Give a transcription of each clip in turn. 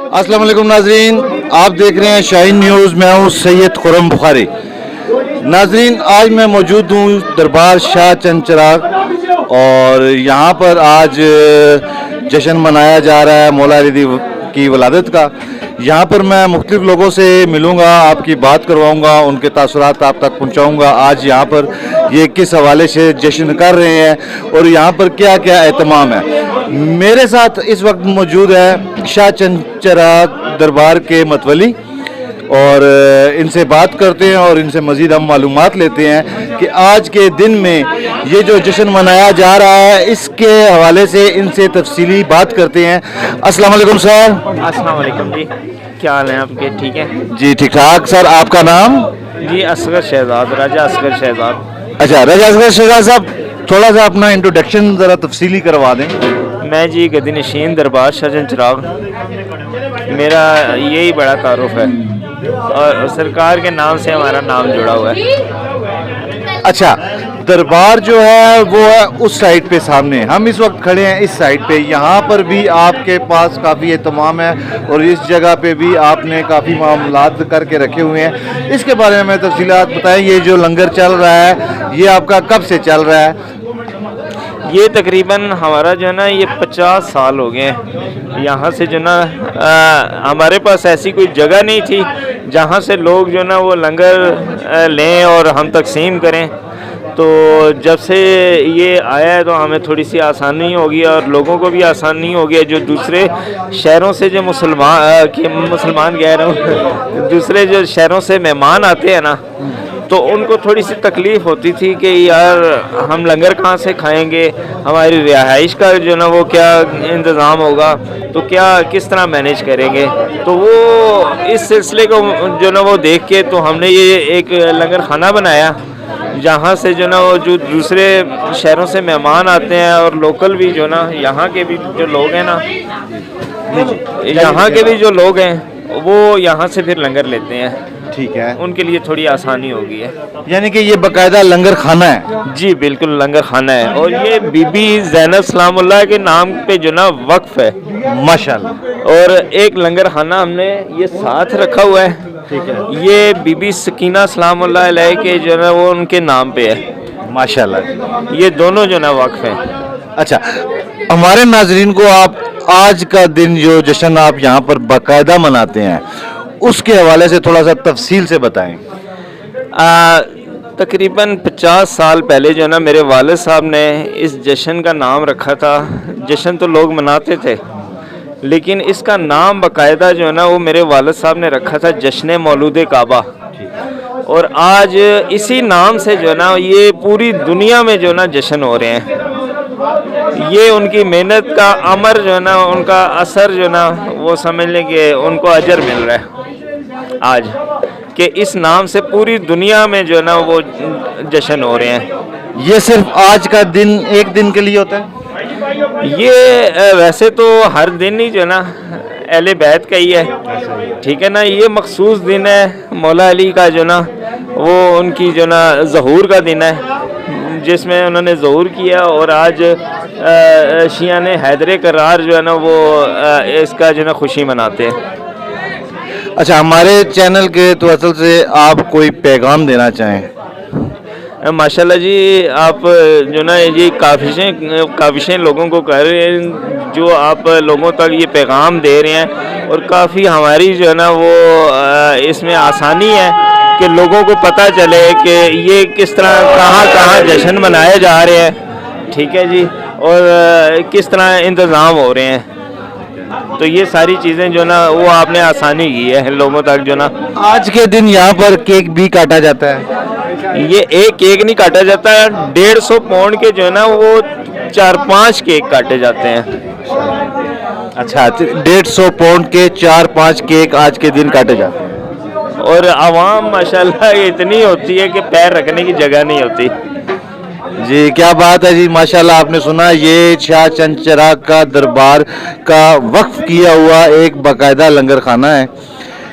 अस्सलाम वालेकुम नाजरीन, आप देख रहे हैं शाहीन न्यूज़। मैं हूँ सैयद खुर्रम बुखारी। नाजरीन, आज मैं मौजूद हूँ दरबार शाह चंद चिराग और यहाँ पर आज जश्न मनाया जा रहा है मौला अली की वलादत का। यहाँ पर मैं मुख्तलिफ लोगों से मिलूँगा, आपकी बात करवाऊँगा, उनके तासुरात आप तक पहुँचाऊँगा। आज यहाँ पर ये किस हवाले से जश्न कर रहे हैं और यहाँ पर क्या क्या एहतमाम है। मेरे साथ इस वक्त मौजूद है शाह चंद चिराग दरबार के मतवली और इनसे बात करते हैं और इनसे मज़ीद हम मालूमात लेते हैं कि आज के दिन में ये जो जश्न मनाया जा रहा है इसके हवाले से इनसे तफसीली बात करते हैं। अस्सलाम वालेकुम सर। अस्सलाम वालेकुम जी, क्या हाल है आपके? ठीक है जी, ठीक ठाक। सर आपका नाम? जी असगर शहजाद, राजा असगर शहजाद। अच्छा, राजा असगर शहजाद साहब, थोड़ा सा अपना इंट्रोडक्शन ज़रा तफसीली करवा दें। मैं जी गद्दी नशीन दरबार शाह चंद चिराग, मेरा यही बड़ा तारुफ है और सरकार के नाम से हमारा नाम जुड़ा हुआ है। अच्छा, दरबार जो है वो है उस साइड पे सामने, हम इस वक्त खड़े हैं इस साइड पे। यहाँ पर भी आपके पास काफ़ी एहतमाम है और इस जगह पे भी आपने काफ़ी मामलात करके रखे हुए हैं। इसके बारे में तफसीलात बताएं। ये जो लंगर चल रहा है ये आपका कब से चल रहा है? ये तकरीबन हमारा जो है ना ये 50 साल हो गए हैं। यहाँ से जो ना हमारे पास ऐसी कोई जगह नहीं थी जहाँ से लोग जो ना वो लंगर लें और हम तकसीम करें। तो जब से ये आया है तो हमें थोड़ी सी आसानी होगी और लोगों को भी आसानी होगी। जो दूसरे शहरों से जो मुसलमान कह रहा हूँ दूसरे जो शहरों से मेहमान आते हैं ना, तो उनको थोड़ी सी तकलीफ़ होती थी कि यार हम लंगर कहाँ से खाएंगे, हमारी रिहाइश का जो ना वो क्या इंतज़ाम होगा, तो क्या किस तरह मैनेज करेंगे। तो वो इस सिलसिले को जो ना वो देख के तो हमने ये एक लंगर खाना बनाया जहाँ से जो ना वो जो दूसरे शहरों से मेहमान आते हैं और लोकल भी जो ना यहाँ के भी जो लोग हैं ना, यहाँ के भी जो लोग हैं वो यहाँ से फिर लंगर लेते हैं। ठीक है, उनके लिए थोड़ी आसानी हो गई है। यानी कि ये बाकायदा लंगर खाना है? जी बिल्कुल लंगर खाना है और ये बीबी ज़ैनब सलामुल्लाह के नाम पे जो ना वक्फ है माशाल्लाह। और एक लंगर खाना हमने ये साथ रखा हुआ है। ठीक है, ये बीबी सकीना सलामुल्लाह अलैह के जो ना वो उनके नाम पे है माशाल्लाह। ये दोनों जो ना वक्फ हैं। अच्छा, हमारे नाजरीन को आप आज का दिन जो जश्न आप यहाँ पर बाकायदा मनाते हैं उसके हवाले से थोड़ा सा तफसील से बताएं। तकरीबन 50 साल पहले जो ना मेरे वालिद साहब ने इस जश्न का नाम रखा था। जश्न तो लोग मनाते थे लेकिन इसका नाम बाकायदा जो है ना वो मेरे वालिद साहब ने रखा था जश्न मौलूद काबा। और आज इसी नाम से जो है ना ये पूरी दुनिया में जो ना जश्न हो रहे हैं। ये उनकी मेहनत का अमर जो है ना, उनका असर जो ना वो समझ लें कि उनको अजर मिल रहा है आज कि इस नाम से पूरी दुनिया में जो है ना वो जश्न हो रहे हैं। ये सिर्फ आज का दिन एक दिन के लिए होता है? ये वैसे तो हर दिन ही जो है ना अहले बैत का ही है, ठीक है ना। ये मखसूस दिन है मौला अली का जो ना वो उनकी जो ना ज़हूर का दिन है जिसमें उन्होंने ज़हूर किया और आज शिया ने हैदर करार जो है ना वो इसका जो ना खुशी मनाते हैं। अच्छा, हमारे चैनल के तवज्जुह से आप कोई पैगाम देना चाहें? माशाल्लाह जी, आप जो ना ये काविशें लोगों को कर रहे हैं, जो आप लोगों तक ये पैगाम दे रहे हैं और काफ़ी हमारी जो है ना वो इसमें आसानी है कि लोगों को पता चले कि ये किस तरह कहाँ जश्न मनाए जा रहे हैं, ठीक है जी, और किस तरह इंतज़ाम हो रहे हैं। तो ये सारी चीज़ें जो ना वो आपने आसानी की है लोगों तक जो ना। आज के दिन यहाँ पर केक भी काटा जाता है? ये एक केक नहीं काटा जाता है, 150 पाउंड के जो है ना वो 4-5 केक काटे जाते हैं। अच्छा, 150 पाउंड के 4-5 केक आज के दिन काटे जाते हैं और आवाम माशाल्लाह इतनी होती है कि पैर रखने की जगह नहीं होती। जी, क्या बात है जी, माशाल्लाह। आपने सुना, ये शाह चंद चिराग का दरबार का वक्फ किया हुआ एक बाकायदा लंगर खाना है।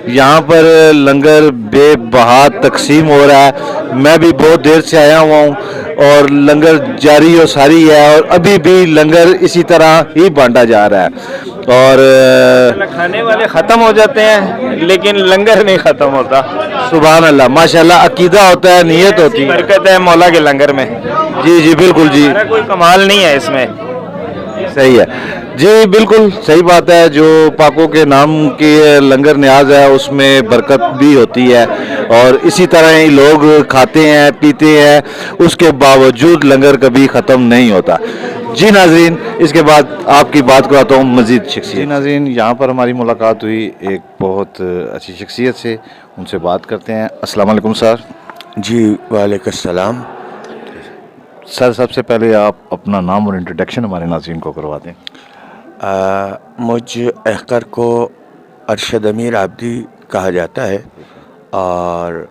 यहाँ पर लंगर बेबहा तकसीम हो रहा है। मैं भी बहुत देर से आया हुआ हूँ और लंगर जारी और सारी है और अभी भी लंगर इसी तरह ही बांटा जा रहा है। اور کھانے والے ختم ہو جاتے ہیں لیکن لنگر نہیں ختم ہوتا. سبحان اللہ ماشاءاللہ عقیدہ ہوتا ہے نیت ہوتی ہے. برکت ہے مولا کے لنگر میں. جی جی بالکل جی ہمارا کوئی کمال نہیں ہے اس میں. صحیح ہے جی بالکل صحیح بات ہے. جو پاکوں کے نام کی لنگر نیاز ہے اس میں برکت بھی ہوتی ہے اور اسی طرح ہی لوگ کھاتے ہیں پیتے ہیں اس کے باوجود لنگر کبھی ختم نہیں ہوتا. جی ناظرین اس کے بعد آپ کی بات کراتا ہوں مزید شخصیت. جی ناظرین یہاں پر ہماری ملاقات ہوئی ایک بہت اچھی شخصیت سے, ان سے بات کرتے ہیں. السلام علیکم سر. جی وعلیکم السلام. سر سب سے پہلے آپ اپنا نام اور انٹروڈکشن ہمارے ناظرین کو کروا دیں. مجھ احقر کو ارشد امیر عابدی کہا جاتا ہے اور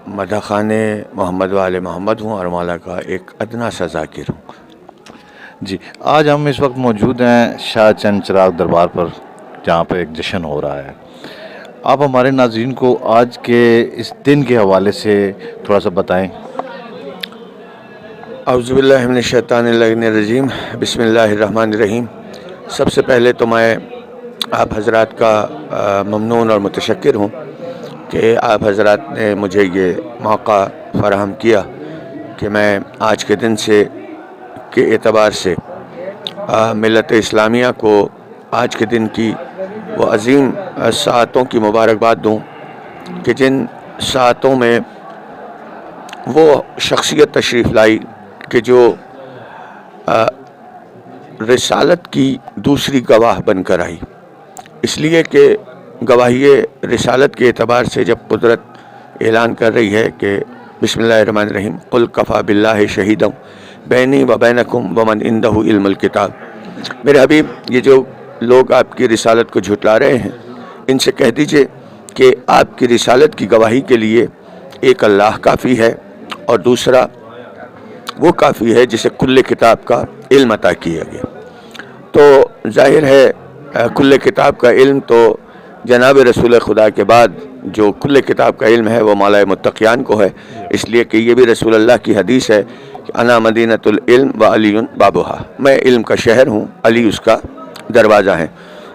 مدح خان محمد وال محمد ہوں اور مولا کا ایک ادنا سا ذاکر ہوں. جی آج ہم اس وقت موجود ہیں شاہ چند چراغ دربار پر جہاں پہ ایک جشن ہو رہا ہے. آپ ہمارے ناظرین کو آج کے اس دن کے حوالے سے تھوڑا سا بتائیں. اعوذ باللہ من الشیطان الرجیم بسم اللہ الرحمن الرحیم. سب سے پہلے تو میں آپ حضرات کا ممنون اور متشکر ہوں کہ آپ حضرات نے مجھے یہ موقع فراہم کیا کہ میں آج کے دن کے اعتبار سے ملت اسلامیہ کو آج کے دن کی وہ عظیم ساعتوں کی مبارکباد دوں کہ جن ساعتوں میں وہ شخصیت تشریف لائی کہ جو رسالت کی دوسری گواہ بن کر آئی. اس لیے کہ گواہی رسالت کے اعتبار سے جب قدرت اعلان کر رہی ہے کہ بسم اللہ الرحمن الرحیم قل کفی باللہ شہیدا بینی و بینکم ومن عندہ علم الکتاب. میرے حبیب یہ جو لوگ آپ کی رسالت کو جھٹلا رہے ہیں ان سے کہہ دیجئے کہ آپ کی رسالت کی گواہی کے لیے ایک اللہ کافی ہے اور دوسرا وہ کافی ہے جسے کل کتاب کا علم عطا کیا گیا. تو ظاہر ہے کل کتاب کا علم تو جناب رسول خدا کے بعد جو کل کتاب کا علم ہے وہ مولا متقیان کو ہے. اس لیے کہ یہ بھی رسول اللہ کی حدیث ہے کہ انا مدینۃ العلم و علی بابھا, میں علم کا شہر ہوں, علی اس کا دروازہ ہے.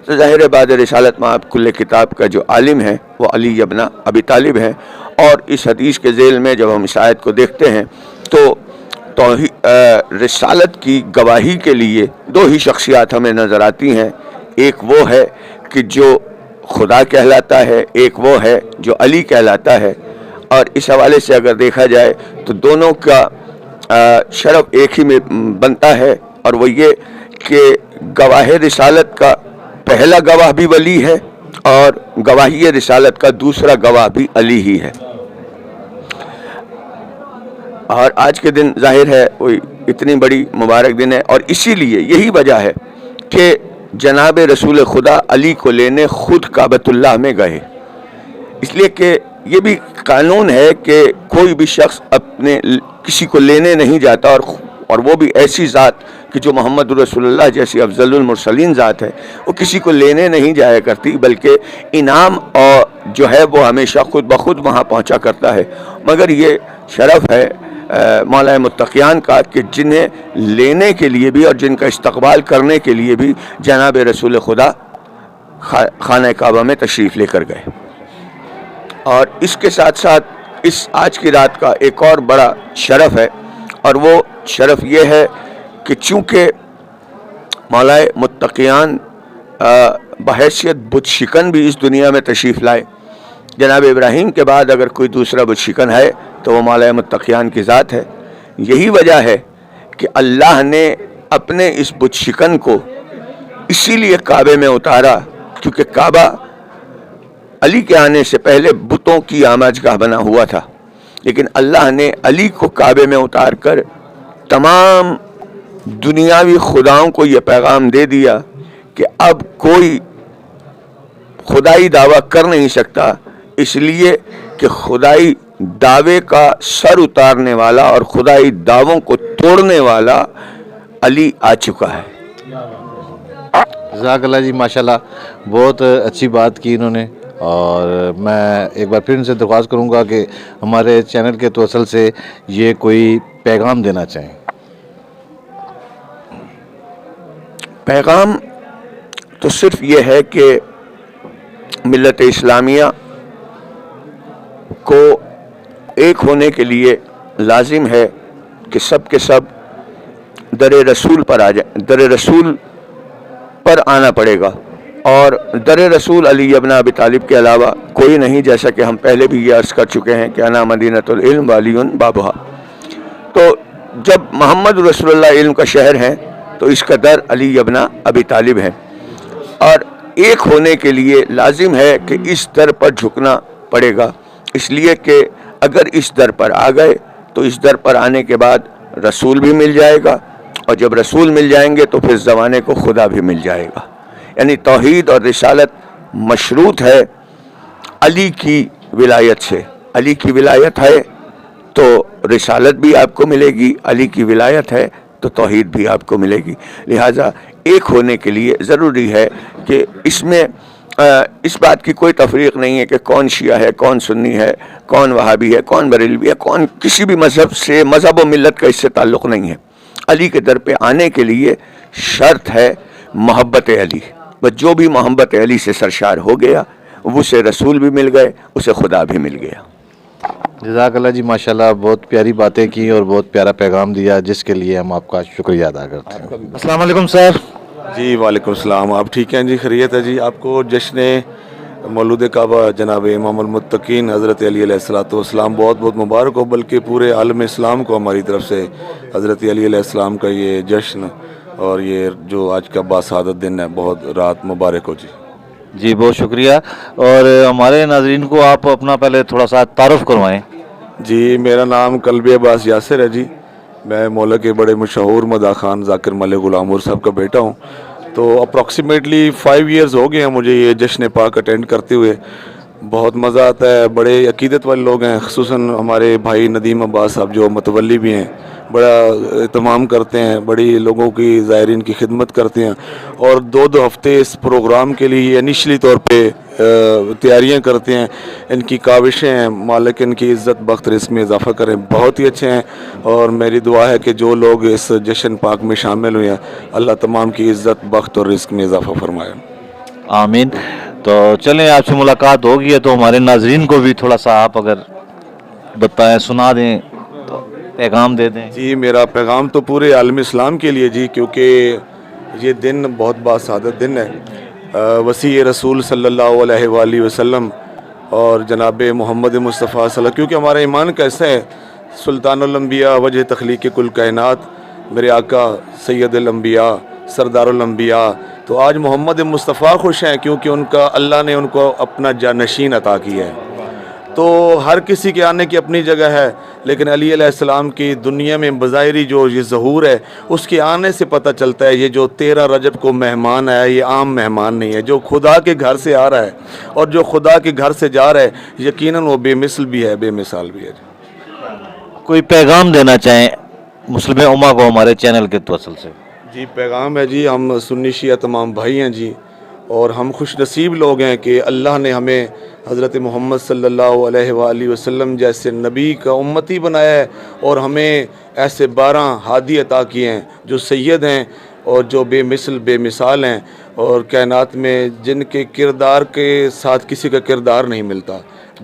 تو ظاہر بعد رسالت میں آپ کل کتاب کا جو عالم ہے وہ علی ابن ابی طالب ہے. اور اس حدیث کے ذیل میں جب ہم اس آیت کو دیکھتے ہیں تو رسالت کی گواہی کے لیے دو ہی شخصیات ہمیں نظر آتی ہیں. ایک وہ ہے کہ جو خدا کہلاتا ہے, ایک وہ ہے جو علی کہلاتا ہے. اور اس حوالے سے اگر دیکھا جائے تو دونوں کا شرف ایک ہی میں بنتا ہے اور وہ یہ کہ گواہ رسالت کا پہلا گواہ بھی ولی ہے اور گواہی رسالت کا دوسرا گواہ بھی علی ہی ہے. اور آج کے دن ظاہر ہے کوئی اتنی بڑی مبارک دن ہے اور اسی لیے یہی وجہ ہے کہ جناب رسول خدا علی کو لینے خود کعبۃ اللہ میں گئے. اس لیے کہ یہ بھی قانون ہے کہ کوئی بھی شخص اپنے کسی کو لینے نہیں جاتا اور وہ بھی ایسی ذات کہ جو محمد رسول اللہ جیسی افضل المرسلین ذات ہے وہ کسی کو لینے نہیں جایا کرتی بلکہ انعام اور جو ہے وہ ہمیشہ خود بخود وہاں پہنچا کرتا ہے. مگر یہ شرف ہے مولا متقیان کا کہ جنہیں لینے کے لیے بھی اور جن کا استقبال کرنے کے لیے بھی جناب رسول خدا خانہ کعبہ میں تشریف لے کر گئے. اور اس کے ساتھ ساتھ اس آج کی رات کا ایک اور بڑا شرف ہے اور وہ شرف یہ ہے کہ چونکہ مولا متقیان بحیثیت بت شکن بھی اس دنیا میں تشریف لائے. جناب ابراہیم کے بعد اگر کوئی دوسرا بت شکن ہے تو وہ مولا متقیان کی ذات ہے. یہی وجہ ہے کہ اللہ نے اپنے اس بت شکن کو اسی لیے کعبے میں اتارا کیونکہ کعبہ علی کے آنے سے پہلے بتوں کی آماجگاہ بنا ہوا تھا, لیکن اللہ نے علی کو کعبے میں اتار کر تمام دنیاوی خداؤں کو یہ پیغام دے دیا کہ اب کوئی خدائی دعویٰ کر نہیں سکتا, اس لیے کہ خدائی دعوے کا سر اتارنے والا اور خدائی دعووں کو توڑنے والا علی آ چکا ہے. جزاک اللہ جی ماشاءاللہ بہت اچھی بات کی انہوں نے. اور میں ایک بار پھر ان سے درخواست کروں گا کہ ہمارے چینل کے توسل سے یہ کوئی پیغام دینا چاہیں. پیغام تو صرف یہ ہے کہ ملت اسلامیہ کو ایک ہونے کے لیے لازم ہے کہ سب کے سب در رسول پر آ جائیں، در رسول پر آنا پڑے گا، اور در رسول علی ابن ابی طالب کے علاوہ کوئی نہیں، جیسا کہ ہم پہلے بھی یہ عرض کر چکے ہیں کہ انا مدینۃ العلم وعلی بابھا۔ تو جب محمد رسول اللہ علم کا شہر ہے تو اس کا در علی ابن ابی طالب ہے، اور ایک ہونے کے لیے لازم ہے کہ اس در پر جھکنا پڑے گا، اس لیے کہ اگر اس در پر آ گئے تو اس در پر آنے کے بعد رسول بھی مل جائے گا، اور جب رسول مل جائیں گے تو پھر زمانے کو خدا بھی مل جائے گا۔ یعنی توحید اور رسالت مشروط ہے علی کی ولایت سے، علی کی ولایت ہے تو رسالت بھی آپ کو ملے گی، علی کی ولایت ہے تو توحید بھی آپ کو ملے گی۔ لہٰذا ایک ہونے کے لیے ضروری ہے کہ اس میں اس بات کی کوئی تفریق نہیں ہے کہ کون شیعہ ہے، کون سنی ہے، کون وہابی ہے، کون بریلوی ہے، کون کسی بھی مذہب سے، مذہب و ملت کا اس سے تعلق نہیں ہے۔ علی کے در پہ آنے کے لیے شرط ہے محبت علی، بس جو بھی محبت علی سے سرشار ہو گیا اسے رسول بھی مل گئے، اسے خدا بھی مل گیا۔ جزاک اللہ جی، ماشاءاللہ بہت پیاری باتیں کی اور بہت پیارا پیغام دیا، جس کے لیے ہم آپ کا شکریہ ادا کرتے ہیں۔ السلام علیکم سر۔ جی وعلیکم السلام، آپ ٹھیک ہیں جی؟ خیریت ہے جی؟ آپ کو جشن مولود کعبہ جناب امام المتقین حضرت علی علیہ الصلوۃ والسلام بہت بہت مبارک ہو، بلکہ پورے عالم اسلام کو ہماری طرف سے حضرت علی علیہ السلام کا یہ جشن اور یہ جو آج کا باسعادت دن ہے، بہت رات مبارک ہو جی۔ جی بہت شکریہ، اور ہمارے ناظرین کو آپ اپنا پہلے تھوڑا سا تعارف کروائیں۔ جی میرا نام قلبی عباس یاسر ہے جی، میں مولا کے بڑے مشہور مداح خان ذاکر ملک غلام اور صاحب کا بیٹا ہوں۔ تو اپروکسیمیٹلی 5 ایئرز ہو گئے ہیں مجھے یہ جشن پاک اٹینڈ کرتے ہوئے، بہت مزہ آتا ہے، بڑے عقیدت والے لوگ ہیں، خصوصاً ہمارے بھائی ندیم عباس صاحب جو متولی بھی ہیں، بڑا اہتمام کرتے ہیں، بڑی لوگوں کی زائرین کی خدمت کرتے ہیں، اور 2 ہفتے اس پروگرام کے لیے انیشلی طور پہ تیاریاں کرتے ہیں۔ ان کی کاوشیں ہیں، مالک ان کی عزت بخت رزق میں اضافہ کریں، بہت ہی اچھے ہیں، اور میری دعا ہے کہ جو لوگ اس جشن پاک میں شامل ہوئے ہیں اللہ تمام کی عزت بخت اور رزق میں اضافہ فرمائے۔ آمین۔ تو چلیں، آپ سے ملاقات ہوگی ہے تو ہمارے ناظرین کو بھی تھوڑا سا آپ اگر بتائیں، سنا دیں، تو پیغام دے دیں۔ جی میرا پیغام تو پورے عالم اسلام کے لیے جی، کیونکہ یہ دن بہت باسعادت دن ہے۔ وسیع رسول صلی اللہ علیہ وآلہ وسلم اور جناب محمد مصطفیٰ صلی اللہ علیہ وسلم، کیونکہ ہمارا ایمان کیسا ہے، سلطان الانبیاء وجہ تخلیق کل کائنات، میرے آقا سید الانبیاء سردار الانبیاء، تو آج محمد مصطفیٰ خوش ہیں کیونکہ ان کا اللہ نے ان کو اپنا جانشین عطا کیا ہے۔ تو ہر کسی کے آنے کی اپنی جگہ ہے، لیکن علی علیہ السلام کی دنیا میں بظاہری جو یہ ظہور ہے اس کے آنے سے پتہ چلتا ہے یہ جو 13 رجب کو مہمان آیا یہ عام مہمان نہیں ہے، جو خدا کے گھر سے آ رہا ہے اور جو خدا کے گھر سے جا رہا ہے یقیناً وہ بے مثل بھی ہے، بے مثال بھی ہے۔ کوئی پیغام دینا چاہیں مسلم امہ کو ہمارے چینل کے توسل سے؟ جی پیغام ہے جی، ہم سنی شیعہ تمام بھائی ہیں جی، اور ہم خوش نصیب لوگ ہیں کہ اللہ نے ہمیں حضرت محمد صلی اللہ علیہ وآلہ وسلم جیسے نبی کا امتی بنایا ہے، اور ہمیں ایسے 12 ہادی عطا کیے ہیں جو سید ہیں اور جو بے مثل بے مثال ہیں، اور کائنات میں جن کے کردار کے ساتھ کسی کا کردار نہیں ملتا،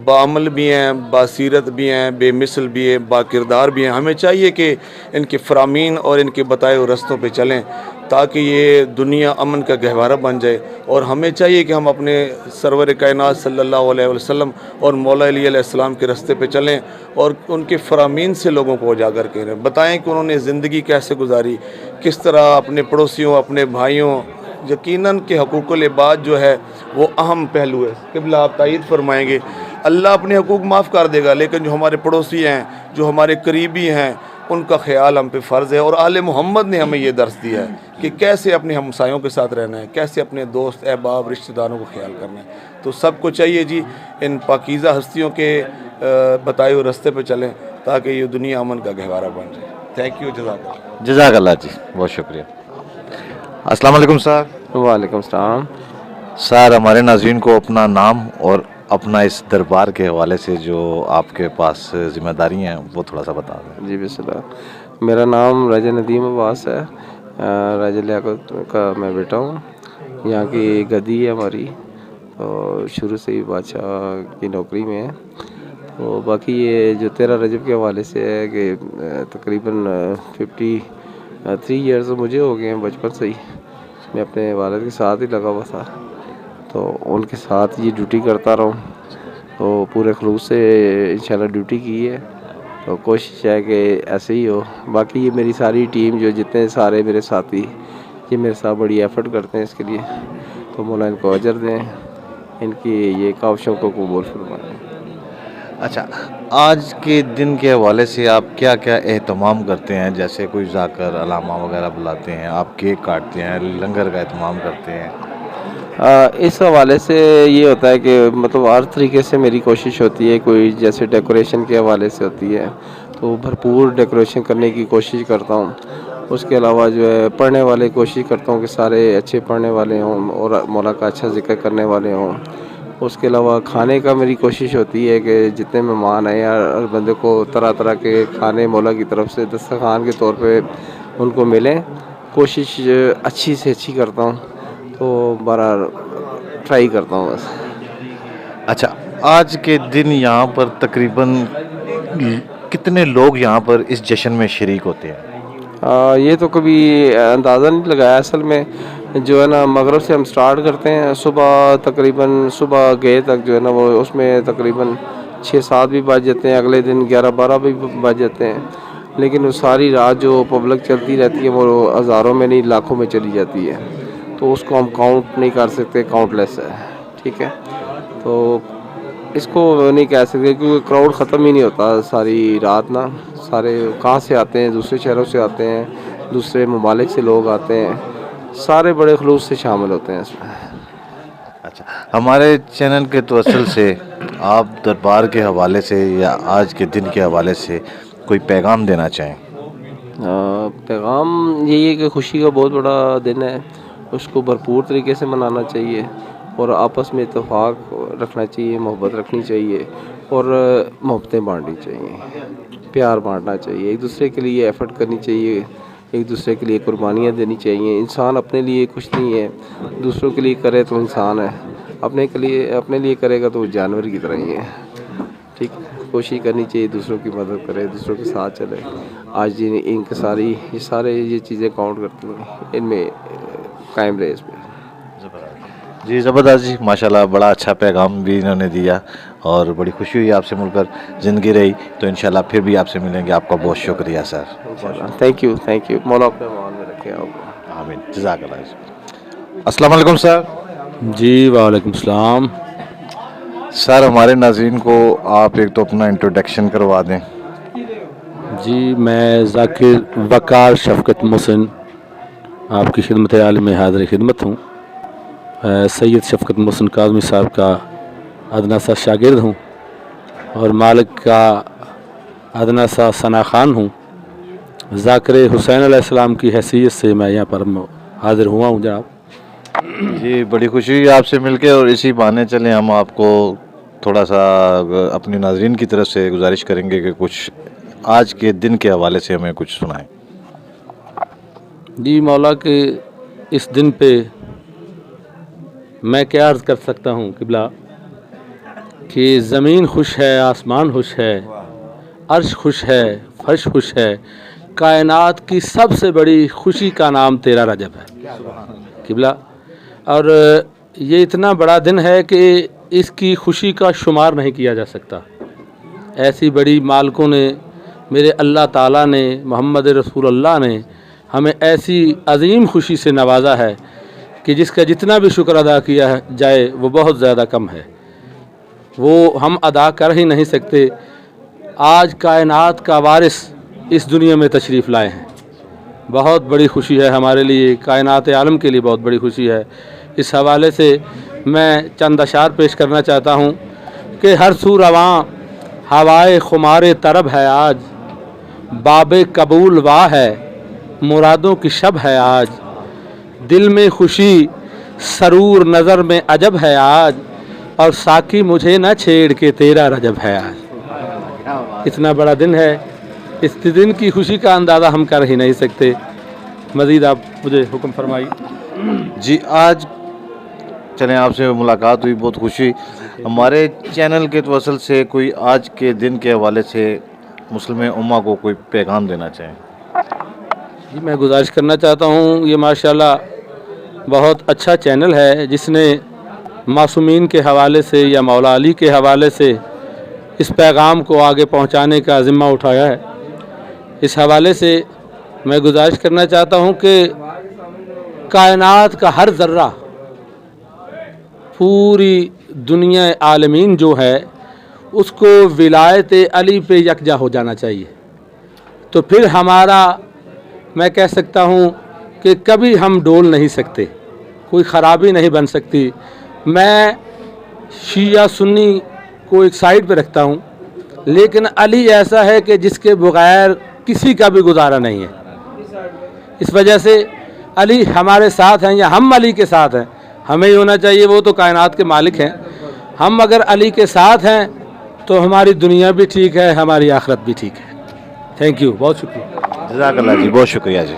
بعمل بھی ہیں، باسیرت بھی ہیں، بے مثل بھی ہیں، با کردار بھی ہیں۔ ہمیں چاہیے کہ ان کے فرامین اور ان کے بتائے ہوئے رستوں پہ چلیں تاکہ یہ دنیا امن کا گہوارہ بن جائے، اور ہمیں چاہیے کہ ہم اپنے سرور کائنات صلی اللہ علیہ وسلم اور مولا علی علیہ السلام کے رستے پہ چلیں، اور ان کے فرامین سے لوگوں کو اجاگر کریں، بتائیں کہ انہوں نے زندگی کیسے گزاری، کس طرح اپنے پڑوسیوں، اپنے بھائیوں، یقیناً کہ حقوق العباد جو ہے وہ اہم پہلو ہے۔ قبلہ آپ تائید فرمائیں گے، اللہ اپنے حقوق معاف کر دے گا، لیکن جو ہمارے پڑوسی ہیں، جو ہمارے قریبی ہیں، ان کا خیال ہم پہ فرض ہے، اور آل محمد نے ہمیں یہ درس دیا ہے کہ کیسے اپنے ہمسایوں کے ساتھ رہنا ہے، کیسے اپنے دوست احباب رشتہ داروں کو خیال کرنا ہے۔ تو سب کو چاہیے جی ان پاکیزہ ہستیوں کے بتائے ہوئے رستے پہ چلیں تاکہ یہ دنیا امن کا گہوارہ بن جائے۔ تھینک یو، جزاک اللہ۔ جزاک اللہ جی، بہت شکریہ۔ السلام علیکم سر۔ وعلیکم السلام۔ سر ہمارے ناظرین کو اپنا نام اور اپنا اس دربار کے حوالے سے جو آپ کے پاس ذمہ داری ہیں وہ تھوڑا سا بتا دیں۔ جی بسم اللہ، میرا نام راجہ ندیم عباس ہے، راجہ لیاقت کا میں بیٹا ہوں، यहाँ की गद्दी है हमारी, तो शुरू से ही बादशाह की नौकरी में है। तो बाकी ये जो 13 रजब के हवाले से है कि तकरीबन 53 ईयर्स मुझे हो गए हैं बचपन से ही। मैं अपने वालिद के साथ ही लगा हुआ था, तो उनके साथ ये ड्यूटी करता रहा हूँ। तो पूरे खलूस से इंशाल्लाह ड्यूटी की है, तो कोशिश है कि ऐसे ही हो। बाकी ये मेरी सारी टीम जो जितने सारे मेरे साथी ये मेरे साथ बड़ी एफर्ट करते हैं इसके लिए, तो मौला इनको अजर दें, इनकी ये काविशों को कबूल फरमाएं। अच्छा, आज के दिन के हवाले से आप क्या क्या एहतमाम करते हैं? जैसे कोई जाकर अलामा वगैरह बुलाते हैं, आप केक काटते हैं, लंगर का एहतमाम करते हैं? इस हवाले से ये होता है कि मतलब हर तरीके से मेरी कोशिश होती है। कोई जैसे डेकोरेशन के हवाले से होती है तो भरपूर डेकोरेशन करने की कोशिश करता हूँ। उसके अलावा जो है पढ़ने वाले कोशिश करता हूँ कि सारे अच्छे पढ़ने वाले हों और मौला का अच्छा जिक्र करने वाले हों। उसके अलावा खाने का मेरी कोशिश होती है कि जितने मेहमान आए हर बंदे को तरह तरह के खाने मौला की तरफ से दस्तरखान के तौर पे उनको मिलें। कोशिश अच्छी से अच्छी करता हूँ, तो बहरहाल ट्राई करता हूँ बस। अच्छा, आज के दिन यहाँ पर तकरीबन कितने लोग यहाँ पर इस जश्न में शरीक होते हैं? ये तो कभी अंदाज़ा नहीं लगाया। असल में जो है ना मगरिब से हम स्टार्ट करते हैं, सुबह तकरीबन सुबह गए तक जो है ना वो उसमें तकरीबन 6-7 भी बज जाते हैं, अगले दिन 11-12 भी बज जाते हैं। लेकिन वो सारी रात जो पब्लिक चलती रहती है वो हज़ारों में नहीं लाखों में चली जाती है, तो उसको हम काउंट नहीं कर सकते, काउंटलेस है। ठीक है, तो इसको नहीं कह सकते क्योंकि क्राउड ख़त्म ही नहीं होता सारी रात ना। सारे कहाँ से आते हैं, दूसरे शहरों से आते हैं, दूसरे ममालिक से लोग आते हैं, सारे बड़े खलूस से शामिल होते हैं इसमें। अच्छा, हमारे चैनल के तवस्सुल से आप दरबार के हवाले से या आज के दिन के हवाले से कोई पैगाम देना चाहें? पैगाम यही है कि खुशी का बहुत बड़ा दिन है, उसको भरपूर तरीके से मनाना चाहिए और आपस में इत्तेफाक रखना चाहिए, मोहब्बत रखनी चाहिए और मोहब्बतें बांटनी चाहिए, प्यार बांटना चाहिए, एक दूसरे के लिए एफ़र्ट करनी चाहिए, एक दूसरे के लिए कुर्बानियाँ देनी चाहिए। इंसान अपने लिए कुछ नहीं है, दूसरों के लिए करे तो इंसान है, अपने लिए करेगा तो जानवर की तरह ही है। ठीक, कोशिश करनी चाहिए दूसरों की मदद करे, दूसरों के साथ चले। आज ये सारे ये चीज़ें काउंट करती हैं, इनमें कायम रहे इसमें। जी ज़बरदस्त जी, माशाल्लाह बड़ा अच्छा पैगाम भी इन्होंने दिया और बड़ी खुशी हुई आपसे मिलकर। ज़िंदगी रही तो इंशाल्लाह फिर भी आपसे मिलेंगे। आपका बहुत शुक्रिया सर। Thank you. मौला अपने मान में रखे आपको। आमीन, जज़ाकल्लाह। अस्सलाम वालेकुम सर। जी वालेकुम सलाम। सर, हमारे नाज़रीन को आप एक तो अपना इंट्रोडक्शन करवा दें। जी, मैं ज़ाकिर वकार शफ़क़त मोहसिन आपकी खिदमत आलिम हाज़िर खिदमत हूँ। सैयद शफ़क़त मोहसिन काज़मी साहब का अदना सा शागिर्द हूँ और मालिक का अदना सा सना खान हूँ। ज़ाकिर हुसैन अलैहिस्सलाम की हैसियत से मैं यहाँ पर हाज़िर हुआ हूँ जनाब। जी, बड़ी खुशी हुई आपसे मिलके और इसी बहाने चलें हम आपको थोड़ा सा अपनी नाज़रीन की तरफ से गुजारिश करेंगे कि कुछ आज के दिन के हवाले से हमें कुछ सुनाएं। जी, मौला के इस दिन पे मैं क्या अर्ज़ कर सकता हूँ क़िबला कि ज़मीन खुश है, आसमान खुश है, अर्श खुश है, फर्श खुश है, कायनात की सबसे बड़ी खुशी का नाम 13 रजब है क़िबला। और ये इतना बड़ा दिन है कि इसकी खुशी का शुमार नहीं किया जा सकता। ऐसी बड़ी मालिकों ने, मेरे अल्लाह ताला ने, मोहम्मद रसूलुल्लाह ने हमें ऐसी अजीम खुशी से नवाजा है कि जिसका जितना भी शुक्र अदा किया जाए वो बहुत ज़्यादा कम है, वो हम अदा कर ही नहीं सकते। आज कायनात का वारिस इस दुनिया में तशरीफ़ लाए हैं, बहुत बड़ी खुशी है हमारे लिए, कायनात आलम के लिए बहुत बड़ी खुशी है। इस हवाले से मैं चंद अशार पेश करना चाहता हूँ कि हर सू रवां हवाए खुमारे तरब है आज, बाबे कबूल वाह है, मुरादों की शब है आज, दिल में खुशी सरूर नज़र में अजब है आज, और साकी मुझे न छेड़ के 13 रजब है आज। इतना बड़ा दिन है, इस दिन की खुशी का अंदाज़ा हम कर ही नहीं सकते। मज़ीद आप मुझे हुक्म फरमाइए। जी, आज चलें आपसे मुलाकात हुई, बहुत खुशी। हमारे चैनल के तवसल से कोई आज के दिन के हवाले से मुस्लिम उम्मा को कोई पैगाम देना चाहें? जी मैं गुजारिश करना चाहता हूँ, ये माशाल्लाह बहुत अच्छा चैनल है जिसने मासूमीन के हवाले से या मौला अली के हवाले से इस पैगाम को आगे पहुँचाने का ज़िम्मा उठाया है। इस हवाले से मैं गुजारिश करना चाहता हूँ कि कायनात का हर ज़र्रा, पूरी दुनिया आलमीन जो है उसको विलायत अली पे यकजा हो जाना चाहिए। तो फिर हमारा, मैं कह सकता हूँ कि कभी हम डोल नहीं सकते, कोई ख़राबी नहीं बन सकती। मैं शिया सुन्नी को एक साइड पे रखता हूँ, लेकिन अली ऐसा है कि जिसके बगैर किसी का भी गुजारा नहीं है। इस वजह से अली हमारे साथ हैं या हम अली के साथ हैं, हमें ही होना चाहिए। वो तो कायनात के मालिक हैं, हम अगर अली के साथ हैं तो हमारी दुनिया भी ठीक है, हमारी आखिरत भी ठीक है। थैंक यू, बहुत शुक्रिया। जज़ाकल्लाह जी, बहुत शुक्रिया जी।